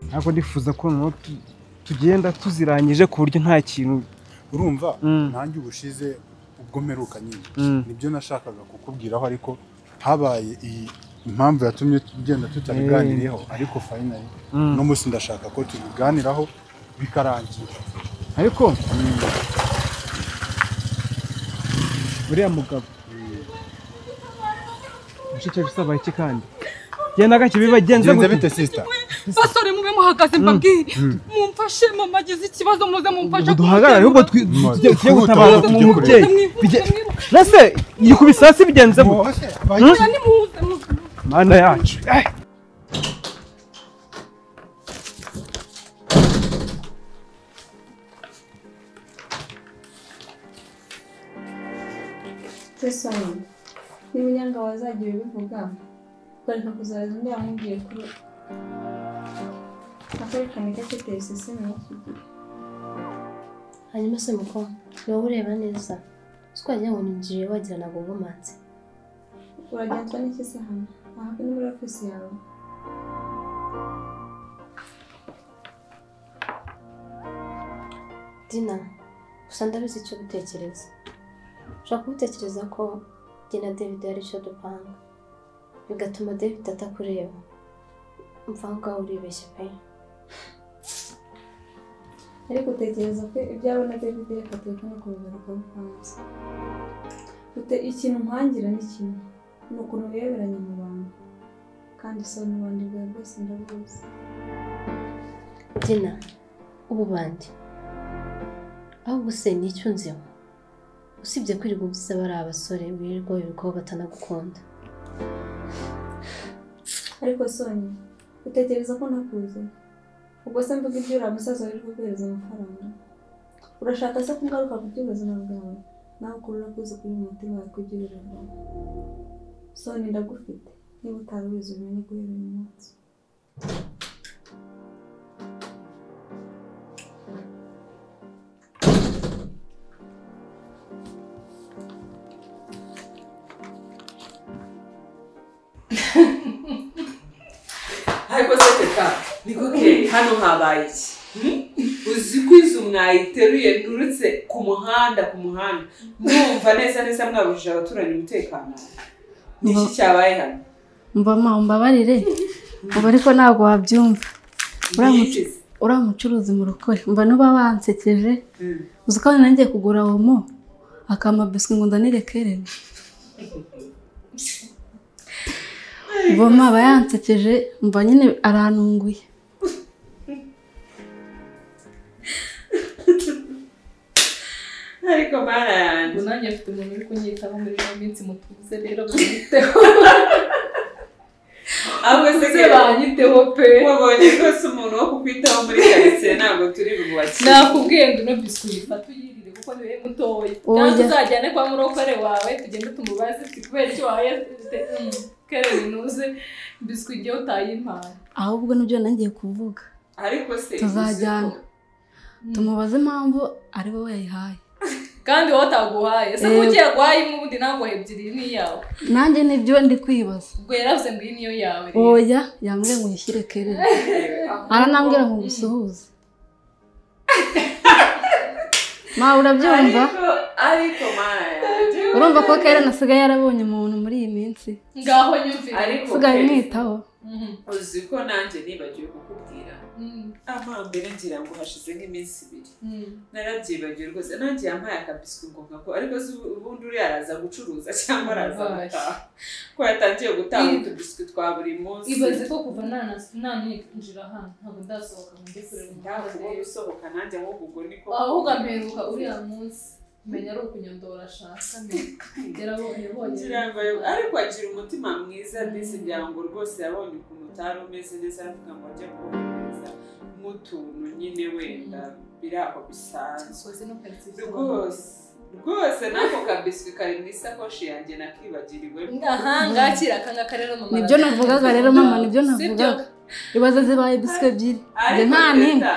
ntabwo ndifuza ko no tugenda tuzirangije ku buryo nta kintu urumva nanjye ubushize ubwo mperuka nyine nibyo nashakaga kukubwiraho ariko habaye iyi impamvu yatumye tugenda tutabiganiriyeho ariko finally no munsi ndashaka ko tubiganiraho bikarangira ariko buriya mugabo mushike bisaba iki kandi genda gake bibagenze bite sister basore mube muhagaze mbabwire mumfashe mama agize ikibazo muze mumfashe duhagarare ahubwo tugiye gutabara mu mubyeyi nase yikubisasi bigenze gute mana yacu Tesoni n'umunyanga wazagiye bivuga bareka kuzaraza undi yamubwiye kuri akarekane gake tesisi n'iki hanyuma se muko niba ureba neza twagira ngo ninjire wagira na gogomanze uragenzwa n'iki se hano aha ni muri ofisi yawe Dina gusa ndabizi icyo gutekereza ushaka gutekereza ko jye na David ari cyo dupanga bigatuma David atakureba mva ngaho uribeshye pe ariko utekereza ko ibyawe na David yakateka no kubigaruka bipanze ikintu mpangira ni kimwe ni ukuntu biyoberanya mu bantu kandi so n'abandi bwawe bwose ndabuzi Dina ubu bandi ahubwo se ni icyo nziho usibye kwirirwa ubusa bari abasore wirirwa wirirwa batanagukunda ariko Sonia utekereza ko nakuze ubwo se mvuga ibyo uriya musaza wari kuguhereza amafaranga urashaka se kungaruka ku by'ubuzima bwawe nawe ukurura kuzi kuri umutima wawe kugirira abantu Sonia ndagufite niba utarubizi umenye guhera uyu munsi ariko se teka niko ke hano habaye iki uzi kwiza umwayiteruye nturutse ku muhanda numva neza mwabujije abaturanyi umutekano niki cyabaye hano mbabarire ubu ariko ntabwo wabyumva uriya mucuruzi mu rukore mba nuba wansekeje uzi ko nanjye kugura omo akama biswi ngo ndanire kerene Boma aba yansekeje mba nyine arantunguye ariko mara yanjye nanjye mfite umuntu uri kunyitaho muri iyo minsi mutuze rero banyiteho ahubwo se banyiteho pe wabonye rwose umuntu wo kukwitaho muri karitsiye ntabwo turi bubakire nakubwiye ngo ino biswi fata uyirire kuko niwe mutoya cyangwa tuzajyane kwa murokore wawe tugende tumubaze kubera icyo waye kare binuze biswi igihe utayimpaye ahubwo nibyo nangiye kuvuga ariko se tuzajyana tumubaze impamvu ari wowe yayihaye kandi wowe utaguhaye se kuki yaguhaye imwe ubundi ntabwo ebyiri ni iyawe nanjye nibyo ndi kwibaza ubwo yaravuze ngo iyi niyo yawe oya yambwiye ngo uyishyire kerere aranambwira ngo ngusuhuze ma urabyumva ariko mara yanjye urumva ko kera nasigaye yarabonye umuntu muri iyi minsi ngaho nyumvira ariko sigaye mwitaho uzi ko nanjye nibagiwe kukubwira amambere ngira ngo hashize nk'iminsi 2 narabyibagiwe rwose nanjye yampaye akabiswi ngo nkako ariko ubundi uri araza gucuruza cyangwa araza gutaha ko yatangiye gutanga utubiswi twa buri munsi ibaze ko kuva naninjira hano ntabwo ndasohoka ngo njye kureba ntabwo usohoka nanjye ahubwo ubwo niko ahubwo amperuka uriya munsi menya ari ukunyondora ashaka yarabonye ariko agira umutima mwiza disi ngira ngo rwose yabonye ukuntu utari umeze neza aravuga ngo ajye kubohereza nk'utuntu nyine wenda biri aho bisanzwe rwose nako kabiswi kari mu isakoshi yanjye nakibagiriwe ngakira akangaka rero mama nibyo navugaga rero mama nibyo navugaga ibaze zibaye biswi ebyiri nta nimwe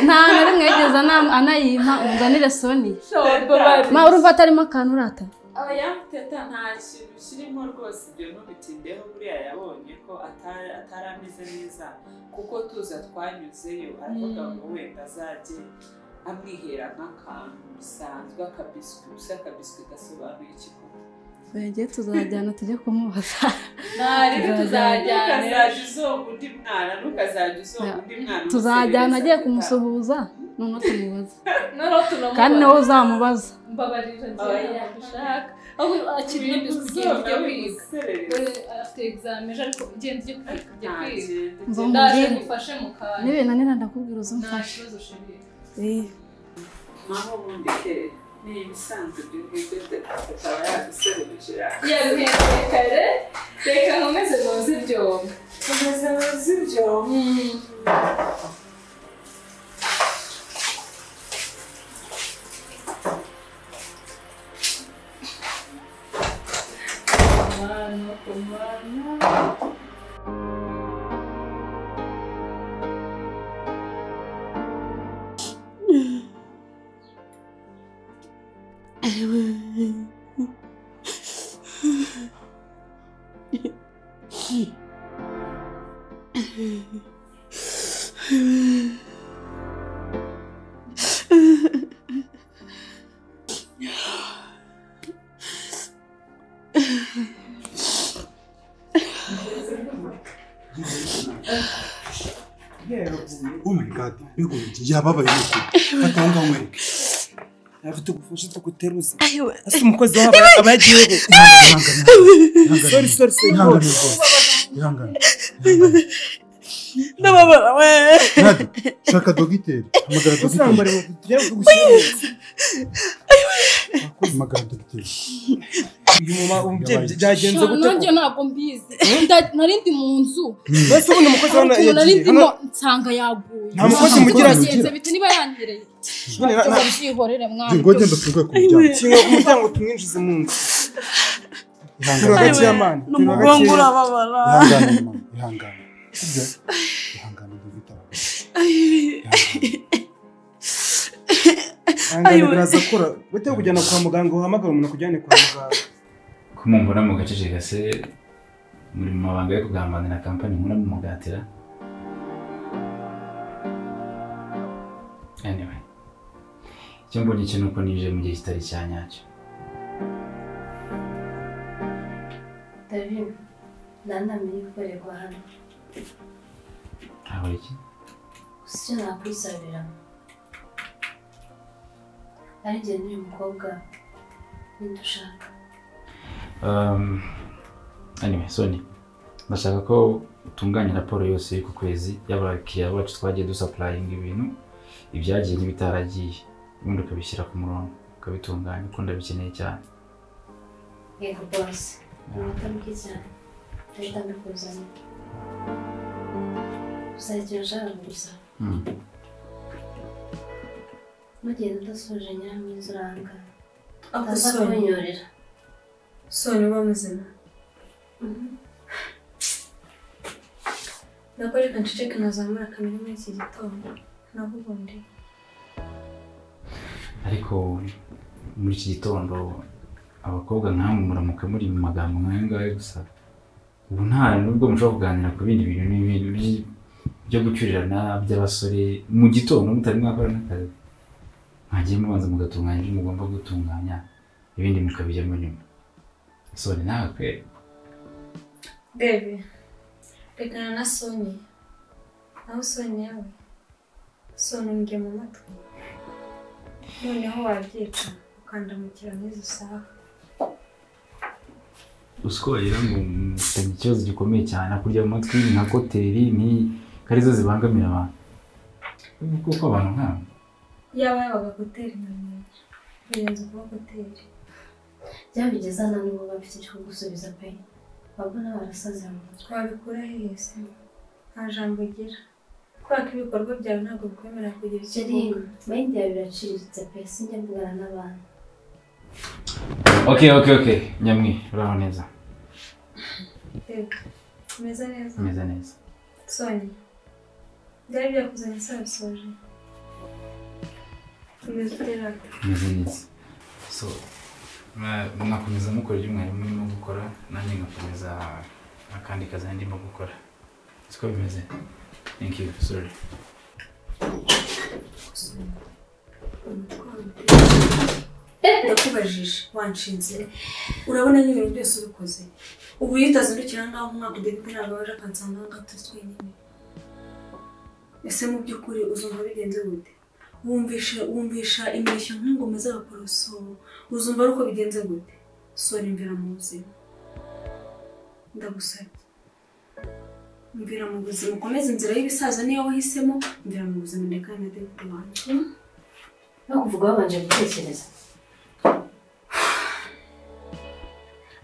nta na rimwe yigeze anayimpa umuzanire Sonia ma urumva atarimo akantu urata oya teta nta kintu kirimo rwose ibyo ntubitindeho buriya yabonye ko atari ameze neza kuko tuza twanyuzeyo aravuga ngo wenda azajye amwihera nk'akantu bisanzwe akabiswi gusa akabiswi gasobanuye ikigo yagiye tuzajyana tujye kumubaza ntari tuzajyana ukazajya uzonga undi mwana n'ukazajya uzonga undi mwana tuzajyana agiye kumusuhuza noneho tumubaza tunamubaza kandi nawe uzamubaza mbabarira njyewe yadushaka aho akiri n'ibiswi ugenda ujya kwiga afite examen ariko ugenda ujya kwiga ndaje ngufashe mu kanya n'ibinanira ndakubwira uzumfashe nta kibazo shiri naho ubundi ni ibisanzwe by'ubwite akaba yaguserukira yabihereye kare reka nkomeze noze ibyombo komeza noze ibyombo Oh my god, bigo yababaye nuko atanga umwereke. Afite gufasha tuguteruza. Ase umukozi wabo abagiye. Sorry. Ihangane. ndababara we Nadi, shaka dogiteri. Hamagara dogiteri. Usambare ngo tujye kugushyira. Hamagara dogiteri. Uyu mama umubyeyi byagenze gute? nanjye ntabwo mbizi nari ndi mu nzu Bose ubundi umukozi hano nari ndimo nsanga yaguye nta mukozi mugira bigenze biti niba yangereye byihorere mwana Ngo genda tuvuge ku muryango. Kinga umuryango tumwinjize mu nzu. Ihangane. n'umugongo urababara Ihangane. Ihangane dogiteri. Angana biraza kora. Bute kujyana kwa muganga uhamagara umuntu kujyane kwa muganga. Kumumbona mu gace gase muri mabanga yo kugambanira kampani nkuna mu mugatira. Anyway. Cyangwa ni kintu ko nije mu gihe kitari cyanyacyo. David, nandamenye gukorerwa hano. Aho iki? Gusa icyo nakwisabira. Ari njye n'uyu mukobwa nindushaka. Anyway, Sony. Ndashaka ko utunganya raporo yose ku kwezi y'abakiriya bacu twagiye dusupplying ibintu ibyagiye n'ibitaragiye. Ubundi ukabishyira ku murongo, ukabitunganya uko ndabikeneye cyane. Yego boss. Ntabwo cyane. Ndahita mbikuzanira. Uzajya ujana gusa. Mugenda udasoje nyiramwiza uranga. Ataza kunyorera. Soni uba muzima. Nakoreka nceceke nazamura kamera muri iki gitondo. Naho ubundi. Ariko muri iki gitondo abakobwa nkamwe muramuka muri mu magambo nk'ayo gusa. Ubu nta nubwo mushobora kuganira ku bindi bintu n'ibintu byo gucyurirana by'abasore mu gitondo mutari mwakora n'akazi. Mwagiye mubanza mugatunganya ibyo mugomba gutunganya ibindi mukabijyamo nyuma. Soni nawe kwe. Baby, rekana na Soni. Naho Soni yawe. Soni njye mu matwi. Noneho wabyica ukandamukira n'izo saha. Usikoyera ngo mufitanye ikibazo gikomeye cyane kurya mu matwi nka koteri ni karizo zibangamira abantu. Kuko abantu nk'abo Yaba yabaga koteri namenye. Birenze kuba koteri. Byabigeza n'ubu bafite icyo gusubiza pe. Babona barasaza mu mutwe. Twabikura hese. Nta jambo ugira. Kubera ko ibikorwa byawe ntabwo bikwemera kugira icyo Jeri, mind yawe iraciriritse pe sinjya mvugana n'abantu. Okay. Nyamwi, uraho neza. Umeze neza. Umeze neza. Soni. Byari byakuzanye sabisoje. Umeze utera. Umeze neza. So, mwakomeza mukora ibyo mwarimu urimo gukora nanjye ngakomeza akandi kazi ndimo gukora siko bimeze. Thank you. Sorry. ndakubajije wanshinze urabona n'ibintu byose ubikoze ubu yitazindukira ngaho umwaka David ntabwo aje akansanga ngaho turi twenyine. Ese mu by'ukuri uzumva bigenze gute? wumvisha imirishyo nk'ingoma z'abaporoso uzumva ari uko bigenze gute? Sora imvira mu buzima ndagusabye mvira mu buzima ukomeze inzira y'ibisaza niyo wahisemo mvira mu buzima ndekane na David wanjye. no kuvuga babanje gutekereza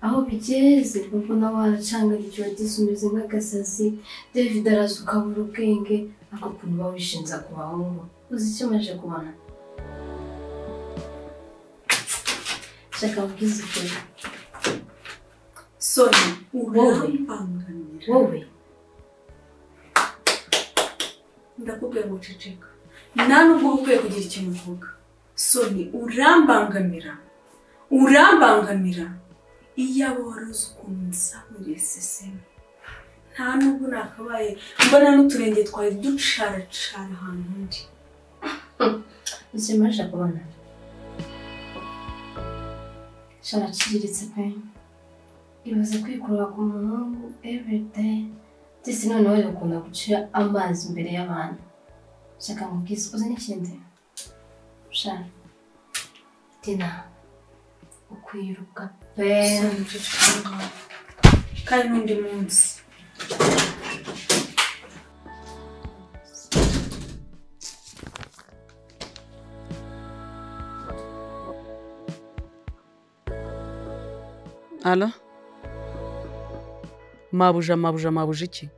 aho bigeze kuko nawe waracangarikiwe disi umeze nk'agasazi David araza ukabura ubwenge ako kuntu uba wishinza ku bahungu uzi icyo maje kubona shaka ubwiza ukuri Soni urambangamira wowe ndakubwiye ngo ceceka nta nubwo ukwiye kugira ikintu uvuga. Soni urambangamira iyaba wari uzi ukuntu nsamuriye seseme nta nubwo nakabaye mbona n'uturenge twawe ducaracara ahantu ndi. uzi maje kubona sharaciriritse pe ibaze kwikurura ku muhungu everyday disi noneho rero ukunda gucira amazi imbere y'abantu shaka mubwiza uzi n'ikindi shara Tina ukwiruka pe kandi n'undi munsi Alo? Mabuja iki?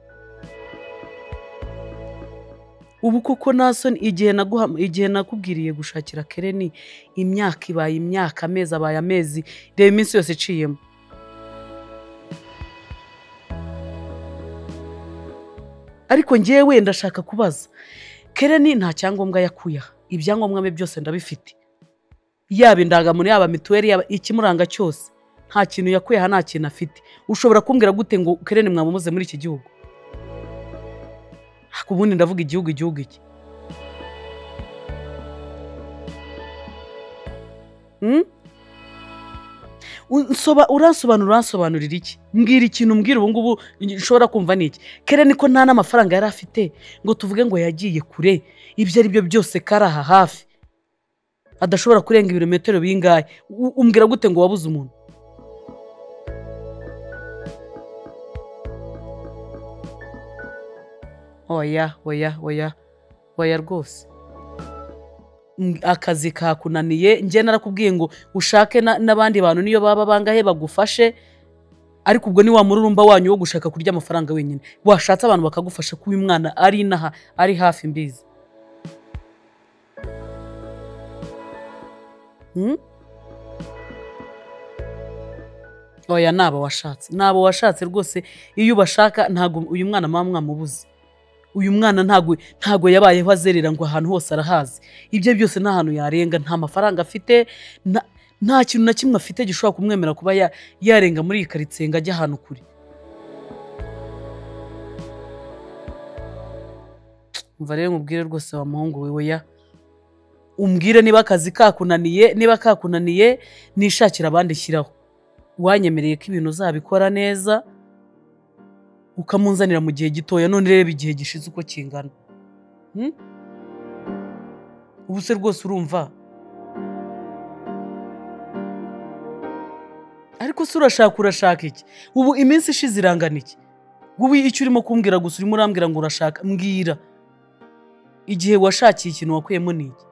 Ubu koko nasoni igihe nakubwiriye gushakira Kereni imyaka ibaye imyaka amezi abaye amezi reba iminsi yose iciyemo. Ariko ngewe ndashaka kubaza Kereni nta cyangombwa yakuye ibyangombwa bye byose ndabifite. Yaba indangamuntu yaba mituweli yaba ikimuranga cyose. Nta kintu yakuye nta kintu afite. Ushobora kumbwira gute ngo Kereni mwamuze muri iki gihugu? Ubundi ndavuga igihugu iki? Uransobanurira iki? Mbwira ikintu mbwira ubu ngubu nshobora kumva niki? Kereni ko nta n'amafaranga yari afite ngo tuvuge ngo yagiye kure ibyo ari byo byose karaha hafi adashobora kurenga ibirometero bingahe. Umbwira gute ngo wabuze umuntu? Oya rwose akazi kakunaniye njye narakubwiye ngo ushake n'abandi bantu niyo baba bangahe bagufashe ariko ubwo ni wa mururumba wanyu wo gushaka kurya amafaranga wenyine. Washatse abantu bakagufasha kuba umwana ari inaha ari hafi mbizi. Oya nabo washatse rwose iyo ubashaka ntago uyu mwana mwamubuze. Uyu mwana ntago yabayeho azerera ngo ahantu hose arahazi. Ibyo byose nta hantu yarenga, nta mafaranga afite, nta kintu na kimwe afite gishobora kumwemera kuba yarenga muri iyi karitsiye ngo ajye ahantu kure. Umva rero nkubwire rwose wa muhungu wewe umbwire niba akazi kakunaniye nishakira abandi shyiraho. Wanyemereye ko ibintu uzabikora neza ukamunzanira mu gihe gitoya none reba igihe gishize uko kingana. Ubu se rwose urumva? Ariko se urashaka iki? Ubu iminsi ishize irangana iki? Ubu icyo urimo kumbwira gusa urimo urambwira ngo urashaka. Mbwira igihe washakiye ikintu wakuyemo ni iki?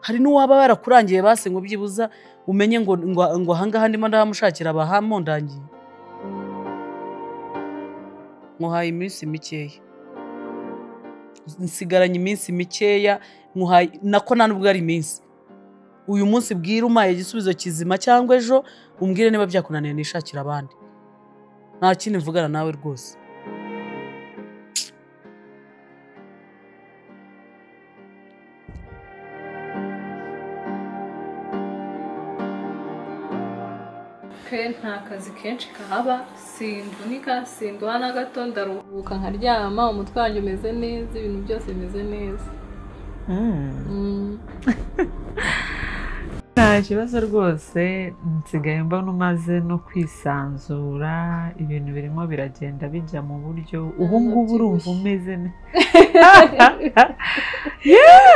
Hari n'uwaba barakurangiye base ngo byibuza umenye ngo ahangaha ndimo ndahamushakira abahamondangiye. Muhaye iminsi mikeya, nsigaranye iminsi mikeya, nako nta nubwo ari iminsi. Uyu munsi bwira umaye igisubizo kizima cyangwa ejo umbwire niba byakunaniye nishakira abandi. Nta kindi mvugana nawe rwose. pe nta kazi kenshi kahaba simvunika sinduha na gato ndaruhuka nkaryama umutwe wanjye umeze neza ibintu byose bimeze neza nta kibazo rwose nsigaye mbona umaze no kwisanzura ibintu birimo biragenda bijya mu buryo ubu ngubu urumva umeze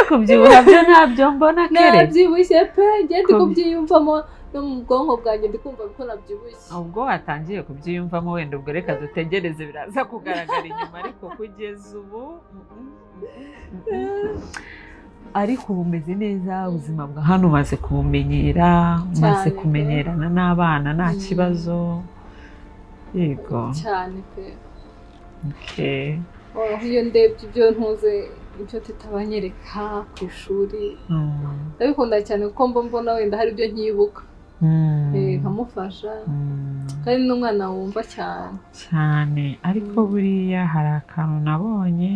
kubyibuha byo ntabyo mbona kere nabyibushye pe ngende kubyiyumvamo no mu bwonko bwanjye ndi kumva ko nabyibushye ubwo watangiye kubyiyumvamo wenda ubwo reka dutegereze biraza kugaragara inyuma ariko kugeza ubu ariko ubu umeze neza ubuzima bwa hano umaze kubumenyera umaze kumenyerana n'abana nta kibazo yego cyane pe okay iyo ndebye ibyo ntuze ibyo tutabanyereka ku ishuri ndabikunda cyane kuko mbona wenda hari ibyo nkibuka nkamufasha kandi n'umwana wumva cyane ariko buriya hari akantu nabonye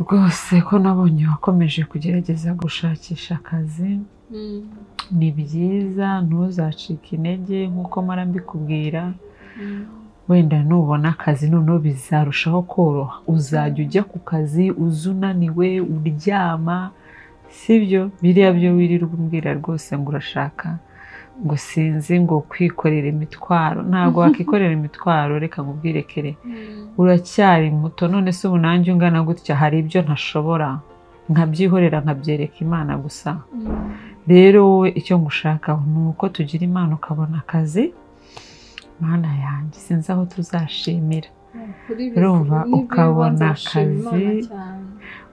rwose ko nabonye wakomeje kugerageza gushakisha akazi ni byiza ntuzacike intege nk'uko mpora mbikubwira wenda nubona akazi noneho bizarushaho koroha uzajya ujya ku kazi uza unaniwe uryama sibyo biriya byo wirirwa umbwira rwose ngo urashaka ngo sinzi ngo kwikorera imitwaro ntabwo wakikorera imitwaro reka nkubwirekere uracyari muto none se ubu nanjye ungana gutya hari ibyo ntashobora nkabyihorera nkabyereka Imana gusa rero wowe icyo ngushaka ni uko tugira Imana ukabona akazi Mana yanjye sinzi aho tuzashimira urumva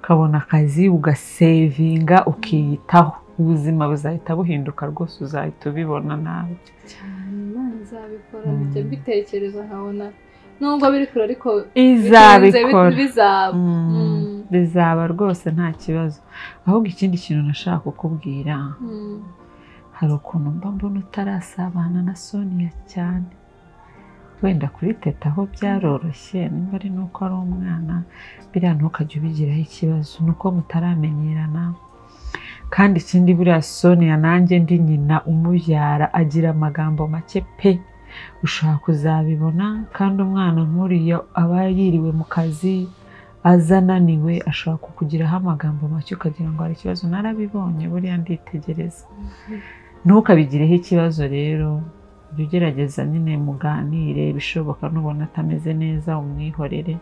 ukabona akazi ugasevinga ukiyitaho ubuzima buzahita buhinduka rwose uzahita ubibona nawe Imana izabikora njye mbitekereza nkabona nubwo biri kure ariko izabikora bizaba rwose nta kibazo ahubwo ikindi kintu nashaka kukubwira hari ukuntu mbona utarasabana na Sonia cyane wenda kuri teta aho byaroroshye nimba ari nuko ari umwana biriya ntukajya ubigiraho ikibazo nuko mutaramenyerana kandi ikindi buriya Sonia nanjye ndi nyina umubyara agira amagambo make pe ushaka kuzabibona kandi umwana nk'uriya aba yiriwe mu kazi azananiwe ashobora kukugiraho amagambo make ukagira ngo hari ikibazo narabibonye buriya nditegereza ntukabigireho ikibazo rero ujye ugerageza nyine muganire bishoboka nubona atameze neza umwihorere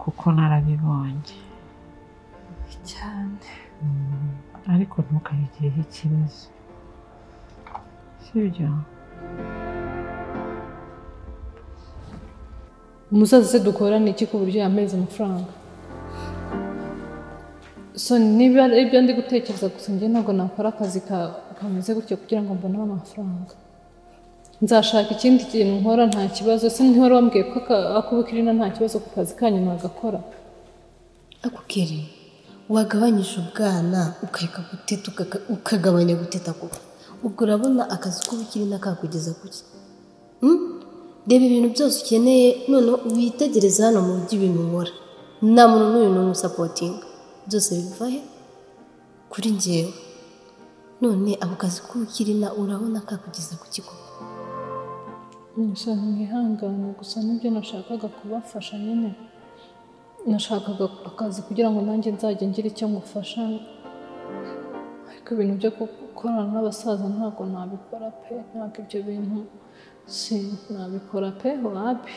kuko narabibonye cyane ariko ntukabigireho ikibazo sibyo umusaza se dukorana iki ku buryo yameza amafaranga so niba ibyo ndi gutekereza gusa njye ntabwo nakora akazi kameze gutyo kugira ngo mbone amafaranga nzashaka ikindi kintu nkora nta kibazo se ntihora wambwiye ko akubukirina nta kibazo ku kazi kanyu nagakora akukiri wagabanyije ubwana ukareka guteta ukagabanya guteta kuko ubwo urabona akazi k'ubukirina kakugeza kuki reba ibintu byose ukeneye none witegereza hano mu buryo ibintu nkora nta muntu n'uyu n'umwe usapotinga byose biva he kuri njyewe none ako kazi k'ubukirina urabona kakugeza ku kigo mwihangane gusa nibyo nashakaga kubafasha nyine nashakaga akazi kugira ngo nanjye nzajya ngira icyo ngufasha ariko ibintu byo gukorana n'abasaza ntabwo nabikora pe ntabwo ibyo bintu nabikora pe wapi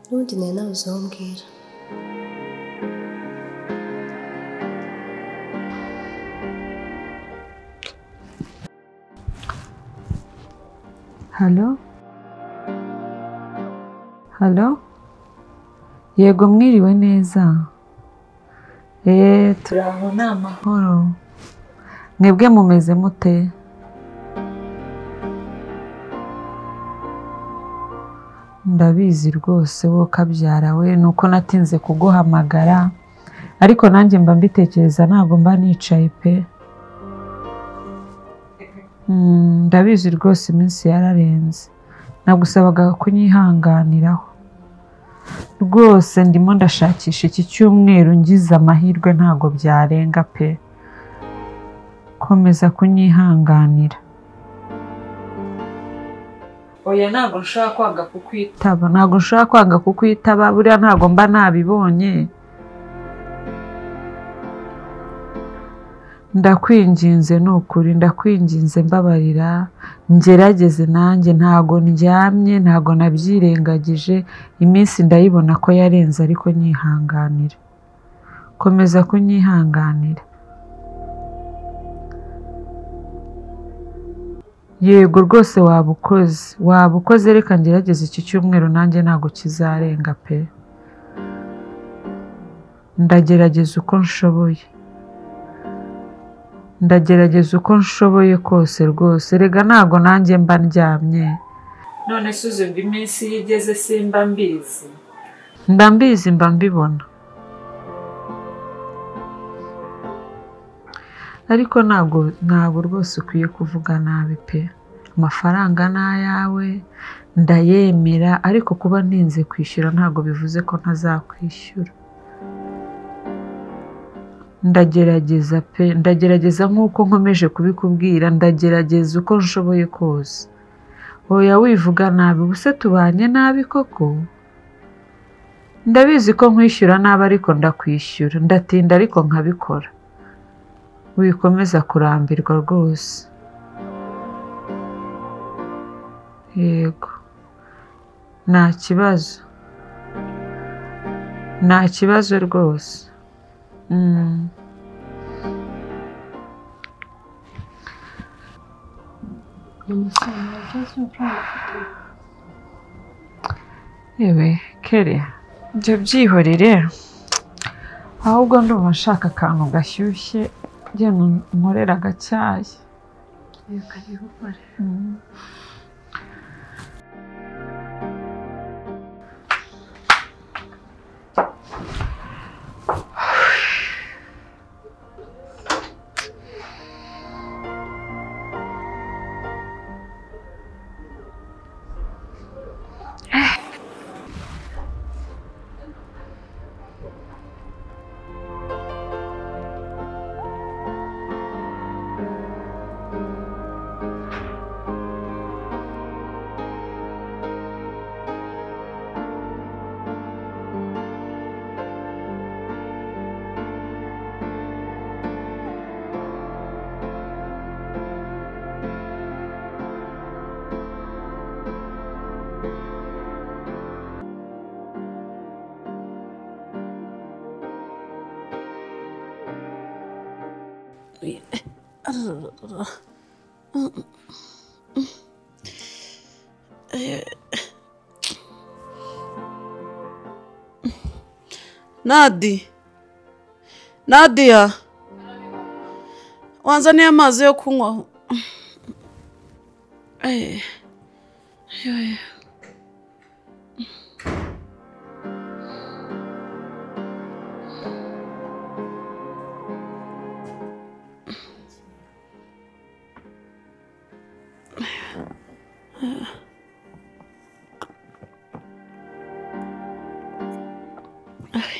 n'ubundi nawe nawe uzambwira halo yego mwiriwe neza turi aho ni amahoro mwebwe mumeze mute ndabizi rwose wowe kabyara we nuko natinze kuguhamagara ariko nanjye mba mbitekereza ntabwo mba nicaye pe ndabizi rwose iminsi yararenze nagusabaga kunyihanganiraho rwose ndimo ndashakisha iki cyumweru ngize amahirwe ntabwo byarenga pe komeza kunyihanganira. Oya ntabwo nshaka kwanga kukwitaba. Ntabwo nshaka kwanga kukwitaba, buriya ntabwo mba nabibonye. Ndakwinginze nukuri, ndakwinginze mbabarira, ngerageze nanjye, ntago ndyamye, ntago nabyirengagije, iminsi ndayibona ko yarenze ariko nyihanganira. Komeza kunyihanganira. Yego rwose wabukoze, reka ngerageze iki cyumweru nanjye ntago kizarenga pe. Ndagerageza uko nshoboye. Ndagerageza uko nshoboye kose rwose, rega ntago nanjye mba ndyamye. None suze ngo iminsi yigeze simba mbizi. Ndambizi mba mbibona. Ariko ntabwo rwose ukwiye kuvuga nabi pe. Amafaranga ni ayawe, ndayemera, ariko kuba ntinze kwishyura ntabwo bivuze ko ntazakwishyura. Ndagerageza pe, ndagerageza nk'uko nkomeje kubikubwira, ndagerageza uko nshoboye kose. Oya wivuga nabi, ubuse tubanye nabi koko? Ndabizi ko nkwishyura nabi ariko ndakwishyura, ndatinda ariko nkabikora. Wikomeza kurambirwa rwose. Yego, nta kibazo rwose. Yewe Kelly, ibyo byihorere, ahubwo ndumva nshaka akantu gashyushye ngenda nkorera agacyayi. Nadia, wanzaniye amazi yo kunywa.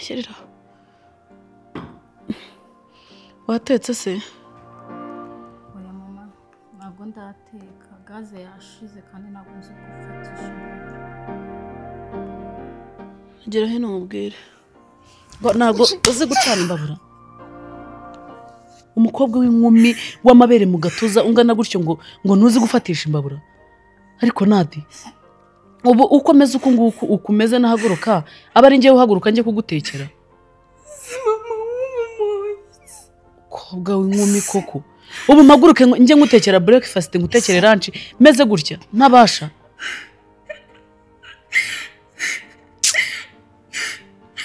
Shyirira. Watetse se? Oya mama, ntabwo ndateka, gaze yashize kandi ntabwo nzi gufatisha. Gera hino mubwire. Ntabwo uzi gucana imbabura. Umukobwa w'inkumi w'amabere mu gatuza ungana gutyo ngo ntuzi gufatisha imbabura. Ariko Nadi, ubu ukomeza uko nguko ukumeze nahaguruka, aba ari ngiye uhaguruka ngiye kugutekera. Umukobwa w'inkumi koko. Ubu mpaguruke ngiye ngutekera breakfast, ngutekere lunch, meze gutya ntabasha.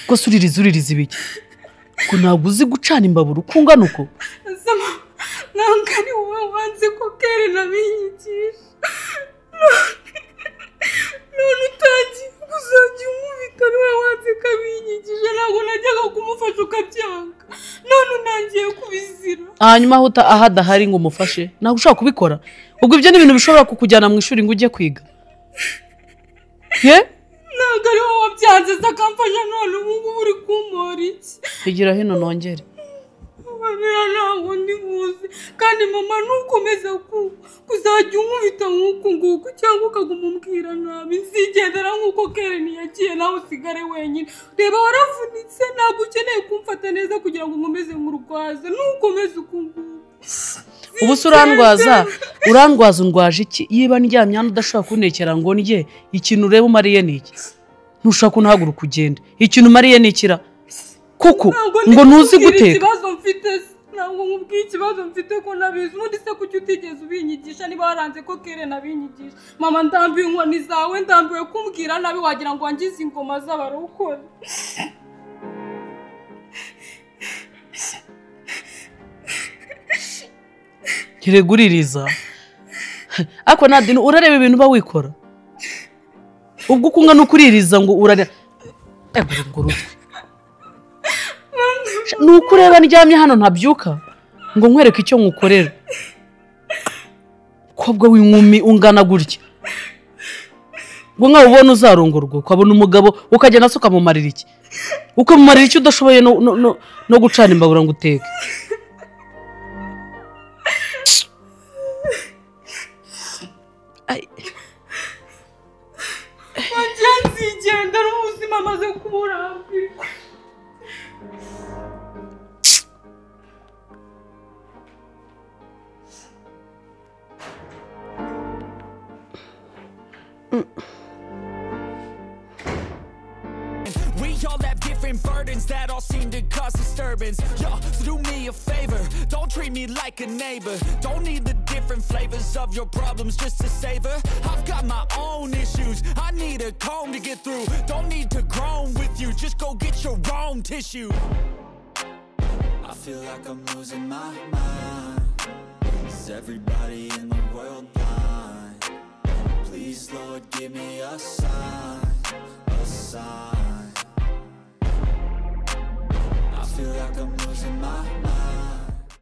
Ko suririza ibiki? Ko ntabwo uzi gucana imbabura ukungana uko? Ntabwo ari wowe wanze ko kere nabinyigisha. None utangiye kuzajya umubita ari wowe wanze kabinyigisha, ntabwo najyaga kumufasha ukabyanga. None unangiye kubizira. Hanyuma aho adahari ngo umufashe, ntabwo ushobora kubikora. Ubwo ibyo ni ibintu bishobora kukujyana mu ishuri ngo ujye kwiga. Ntabwo ari wowe wabyanze akamfasha, none ubu ngubu uri kumpora iki? Igira hino nongere. mbabarira ntabwo ndi buzi kandi mama ntukomeza kuzajya unkubita nk'uku nguku cyangwa ukaguma umbwira nabi nzigendera nk'uko Karen yagiye nawe usigare wenyine reba waravunitse ntabwo ukeneye kumfata neza kugira ngo nkomeze nkurwaze ntukomeze uku nguku ubu se urandwaza undwaje iki yiba ndyamye hano udashobora kuntekera ngo ndye ikintu ureba umariye ni iki ntushaka kunhaguruka ugenda ikintu umariye ni ikira koko ngo ntuzi guteka ntabwo nkubwiye ikibazo mfite ko nabizi ubundi se kuki utigeze ubinyigisha niba waranze ko Karen abinyigisha mama ndambiwe inkoni zawe ndambiwe kumbwira nabi wagira ngo wangize ingoma z'abarokore kireguririza ako Nadine urareba ibintu uba wikora ubwo ukunga no kuririza ngo urareba nuko ureba ndyamye hano ntabyuka ngo nkwereke icyo nkukorera kobwa w'inkumi ungana gutya ngo nkawe ubona uzarongorwa ukabona umugabo ukagenda se ukamumarira iki ukamumarira icyo udashoboye no gucana imbabura ngo uteke nzigenda n'ubuzima amaze kuburambirwa We all have different burdens that all seem to cause disturbance. Yo, so do me a favor, don't treat me like a neighbor. Don't need the different flavors of your problems just to savor. I've got my own issues, I need a comb to get through. Don't need to groan with you, just go get your own tissue. I feel like I'm losing my mind. Is everybody in the world blind? Please, Lord, give me a sign, a sign. I feel like I'm losing my mind.